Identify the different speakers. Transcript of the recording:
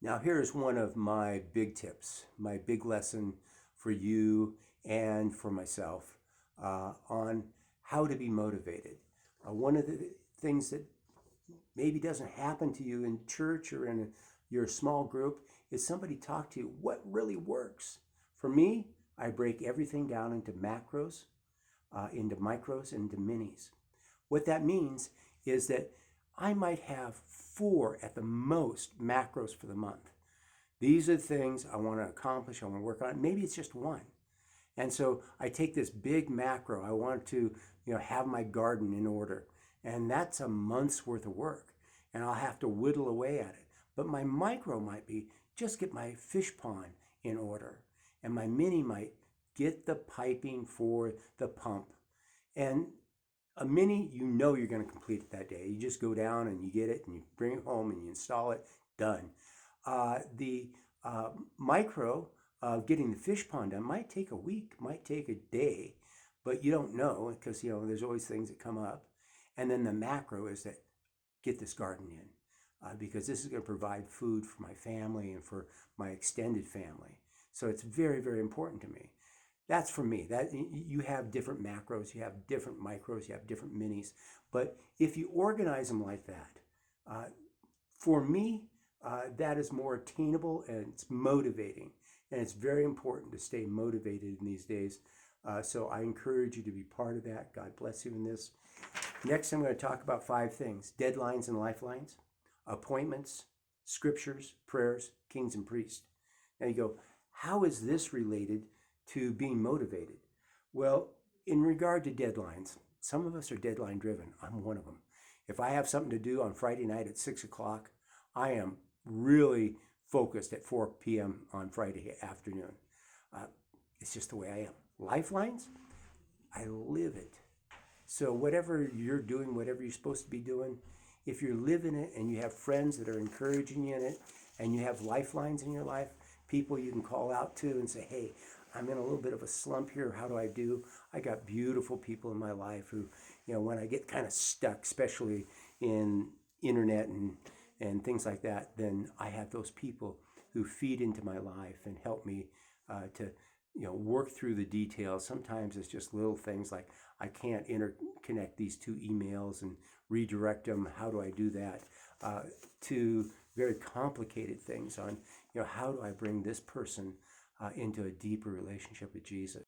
Speaker 1: Now, here's one of my big tips, my big lesson for you and for myself on how to be motivated. One of the things that maybe doesn't happen to you in church or in your small group is somebody talk to you what really works. For me, I break everything down into macros, into micros, and into minis. What that means is that I might have 4 at the most macros for the month. These are the things I want to accomplish, I want to work on. Maybe it's just one. And so I take this big macro. I want to, have my garden in order. And that's a month's worth of work. And I'll have to whittle away at it. But my micro might be just get my fish pond in order. And my mini might get the piping for the pump. And a mini, you're going to complete it that day. You just go down and you get it and you bring it home and you install it, done. The micro of getting the fish pond done might take a week, might take a day, but you don't know because, there's always things that come up. And then the macro is that get this garden in because this is going to provide food for my family and for my extended family. So it's very, very important to me. That's for me. That you have different macros, you have different micros, you have different minis. But if you organize them like that, for me, that is more attainable and it's motivating. And it's very important to stay motivated in these days. So I encourage you to be part of that. God bless you in this. Next, I'm going to talk about 5 things: deadlines and lifelines, appointments, scriptures, prayers, kings and priests. Now you go, how is this related to being motivated? Well, in regard to deadlines, some of us are deadline driven. I'm one of them. If I have something to do on Friday night at 6 o'clock, I am really focused at 4 p.m. on Friday afternoon. It's just the way I am. Lifelines, I live it. So whatever you're doing, whatever you're supposed to be doing, if you're living it and you have friends that are encouraging you in it and you have lifelines in your life, people you can call out to and say, hey, I'm in a little bit of a slump here. How do I do? I got beautiful people in my life who, when I get kind of stuck, especially in internet and things like that, then I have those people who feed into my life and help me to work through the details. Sometimes it's just little things like I can't interconnect these 2 emails and redirect them. How do I do that? To very complicated things on, how do I bring this person into a deeper relationship with Jesus?